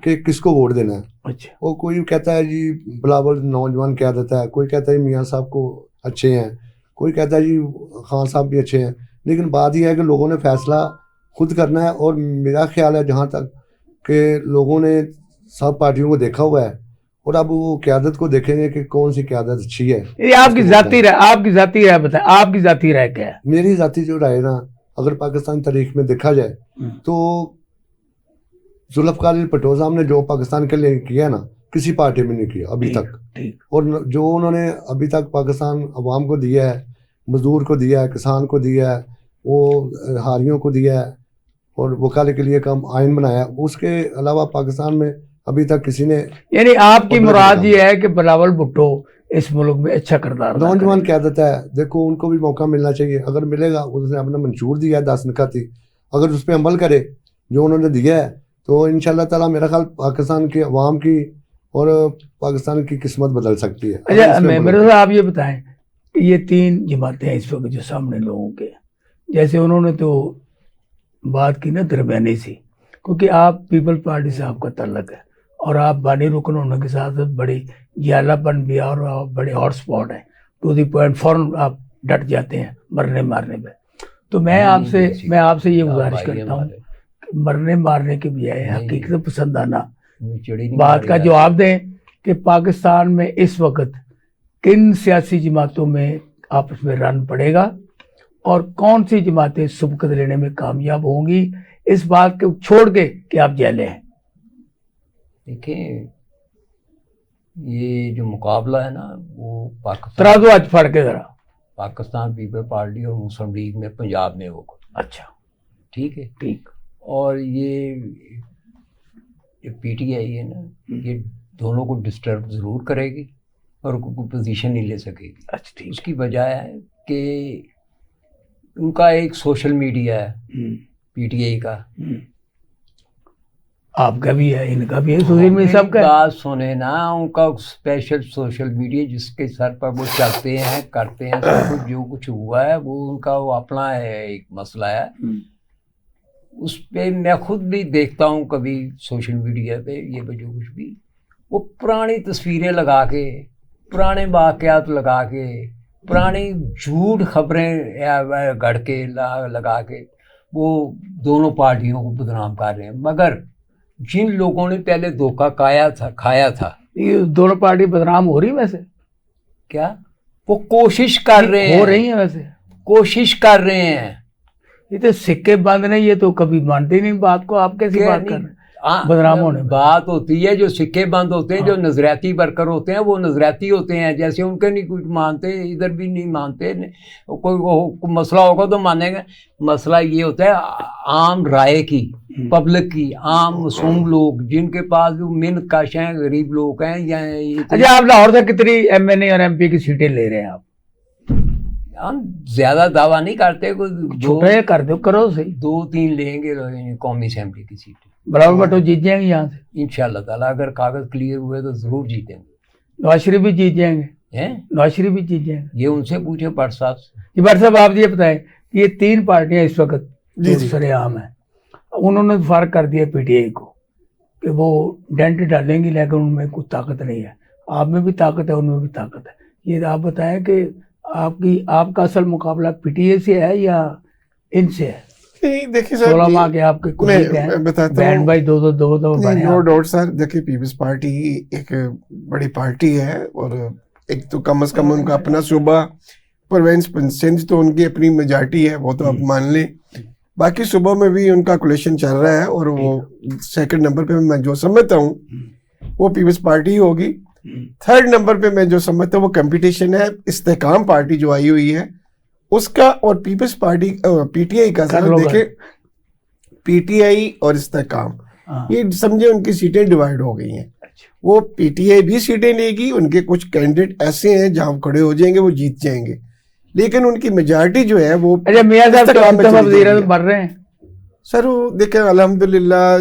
کہ کس کو ووٹ دینا ہے. اچھا, وہ کوئی کہتا ہے جی بلاول نوجوان کہہ دیتا ہے, کوئی کہتا ہے میاں صاحب کو اچھے ہیں, کوئی کہتا ہے جی خان صاحب بھی اچھے ہیں. لیکن بات یہ ہے کہ لوگوں نے فیصلہ خود کرنا ہے, اور میرا خیال ہے جہاں تک کہ لوگوں نے سب پارٹیوں کو دیکھا ہوا ہے, اور اب وہ قیادت کو دیکھیں گے کہ کون سی قیادت اچھی ہے. یہ آپ کی ذاتی رائے بتائیں, آپ کی ذاتی رائے کیا ہے؟ میری ذاتی جو رائے نا, اگر پاکستان تاریخ میں دیکھا جائے تو ذوالفقار علی بھٹو صاحب نے جو پاکستان کے لیے کیا نا, کسی پارٹی میں نہیں کیا ابھی تک. اور جو انہوں نے ابھی تک پاکستان عوام کو دیا ہے, مزدور کو دیا ہے, کسان کو دیا ہے, وہ ہاریوں کو دیا ہے, اور وکالے کے لیے کام آئین بنایا, اس کے علاوہ پاکستان میں ابھی تک کسی نے. یعنی آپ کی مراد یہ ہے کہ بلاول بھٹو اس ملک میں اچھا کردار نوجوان قیادت ہے, دیکھو ان کو بھی موقع ملنا چاہیے. اگر ملے گا, اس نے اپنا منشور دیا ہے 10 نکاتی, اگر اس پہ عمل کرے جو انہوں نے دیا ہے, تو انشاءاللہ تعالیٰ میرا خیال پاکستان کے عوام کی اور پاکستان کی قسمت بدل سکتی ہے. اچھا میرے صاحب آپ یہ بتائیں کہ یہ 3 جماعتیں اس وقت جو سامنے لوگوں کے, جیسے انہوں نے تو بات کی نا درمیانی سی, کیونکہ آپ پیپل پارٹی سے آپ کا تعلق ہے, اور آپ بانی رکن ہونے کے ساتھ بڑی جیالہ پن بھی, اور بڑے ہاٹ سپاٹ ہیں, ٹو دی پوائنٹ فوراً آپ ڈٹ جاتے ہیں مرنے مارنے پہ. تو میں آپ سے یہ گزارش کرتا ہوں کہ مرنے مارنے کے بجائے حقیقت پسند آنا بات کا جواب دیں کہ پاکستان میں اس وقت کن سیاسی جماعتوں میں آپس میں رن پڑے گا, اور کون سی جماعتیں سبقت لینے میں کامیاب ہوں گی, اس بات کو چھوڑ کے کہ آپ جیلے ہیں. دیکھیں یہ جو مقابلہ ہے نا, وہ ترازو آج پھڑ کے ذرا, پاکستان پیپل پارٹی اور مسلم لیگ میں پنجاب میں ہوگا. اچھا ٹھیک ہے, اور یہ پی ٹی آئی ہے نا, یہ دونوں کو ڈسٹرب ضرور کرے گی اور کوئی پوزیشن نہیں لے سکے گی. اچھا, اس کی وجہ ہے کہ ان کا ایک سوشل میڈیا ہے پی ٹی آئی کا. آپ کا بھی ہے, ان کا بھی ہے, سوشل میڈیا سب کا ہے. بات سنے نا, ان کا اسپیشل سوشل میڈیا جس کے سر پر وہ چلتے ہیں کرتے ہیں سب کچھ, جو کچھ ہوا ہے وہ ان کا وہ اپنا ہے, ایک مسئلہ ہے. اس پہ میں خود بھی دیکھتا ہوں کبھی سوشل میڈیا پہ یہ جو کچھ بھی, وہ پرانی تصویریں لگا کے, پرانے واقعات لگا کے, پرانی جھوٹ خبریں گڑھ کے لگا کے وہ دونوں پارٹیوں کو بدنام کر رہے ہیں. مگر جن لوگوں نے پہلے دھوکہ کھایا تھا, یہ دونوں پارٹی بدنام ہو رہی ہے ویسے, کیا وہ کوشش کر رہے ہیں, ہو رہی ہیں ویسے, کوشش کر رہے ہیں. یہ تو سکے بند نہیں, یہ تو کبھی مانتے نہیں بات کو, آپ کیسی بات کر رہے ہیں بدنام ہونے میں؟ بات ہوتی ہے جو سکے بند ہوتے ہیں, جو نظریاتی ورکر ہوتے ہیں وہ نظریاتی ہوتے ہیں, جیسے ان کے نہیں کچھ مانتے, ادھر بھی نہیں مانتے, کوئی مسئلہ ہوگا تو مانیں گے. مسئلہ یہ ہوتا ہے عام رائے کی, پبلک کی, عام معصوم لوگ جن کے پاس جو منت کش ہیں, غریب لوگ ہیں. یا اچھا, آپ لاہور سے کتنی ایم این اے اور ایم پی کی سیٹیں لے رہے ہیں آپ؟ ہم زیادہ دعویٰ نہیں کرتے, چھوٹے کر دو, کرو صحیح, 2-3 لیں گے قومی اسمبلی کی سیٹیں. براول بھٹو جیت جائیں گے یہاں سے انشاءاللہ تعالیٰ, اگر کاغذ کلیئر ہوئے تو ضرور جیتیں گے. نواز شریف بھی جیت جائیں گے, ہیں نواز شریف بھی جیت جائیں گے. یہ ان سے پوچھیں بٹ صاحب سے. جی بٹ صاحب, آپ یہ بتائیں کہ یہ 3 پارٹیاں اس وقت سر عام ہیں, انہوں نے فرق کر دیا پی ٹی آئی کو کہ وہ ڈینٹ ڈالیں گی, لیکن ان میں کوئی طاقت نہیں ہے. آپ میں بھی طاقت ہے, ان میں بھی طاقت ہے. یہ آپ بتائیں کہ آپ کا اصل مقابلہ پی ٹی آئی سے ہے یا ان سے ہے؟ دیکھیے 16 ماہ کے آپ کے بہن بھائی دو نو ڈاؤٹ سر. دیکھیے پیپلز پارٹی ایک بڑی پارٹی ہے, اور ایک تو کم از کم ان کا اپنا صوبہ پروینس سندھ تو ان کی اپنی میجارٹی ہے, وہ تو آپ مان لیں. باقی صوبوں میں بھی ان کا کولیشن چل رہا ہے, اور وہ 2nd نمبر پہ میں جو سمجھتا ہوں وہ پیپلز پارٹی ہوگی. 3rd نمبر پہ میں جو سمجھتا ہوں وہ کمپٹیشن ہے استحکام پارٹی جو آئی ہوئی ہے اس کا, اور پیپلز پارٹی پی ٹی آئی کا. دیکھیں پی ٹی آئی اور استحکام یہ سمجھے ان کی سیٹیں ڈیوائیڈ ہو گئی ہیں. وہ پی ٹی آئی بھی سیٹیں لے گی, ان کے کچھ کینڈیڈیٹ ایسے ہیں جہاں کھڑے ہو جائیں گے وہ جیت جائیں گے, لیکن ان کی میجارٹی جو ہے وہ بڑھ رہے ہیں. سر وہ دیکھیں الحمدللہ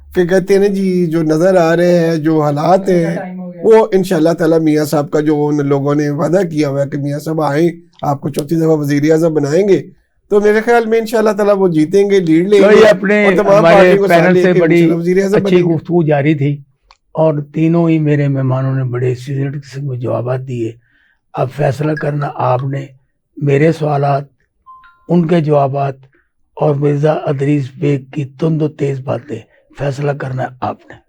کہ کہتے ہیں جی جو نظر آ رہے ہیں جو حالات ہیں وہ انشاءاللہ تعالیٰ میاں صاحب کا جو ان لوگوں نے وعدہ کیا ہوا ہے کہ میاں صاحب آئیں آپ کو 4تھی دفعہ وزیر اعظم بنائیں گے, تو میرے خیال میں انشاءاللہ تعالیٰ وہ جیتیں گے, لیڈ لیں گے. اپنے ہمارے پینل سے بڑی اچھی گفتگو جاری تھی, اور تینوں ہی میرے مہمانوں نے بڑے سیزنڈ قسم کے جوابات دیے. اب فیصلہ کرنا آپ نے, میرے سوالات, ان کے جوابات, اور مرزا ادریس بیگ کی تند و تیز باتیں, فیصلہ کرنا آپ نے.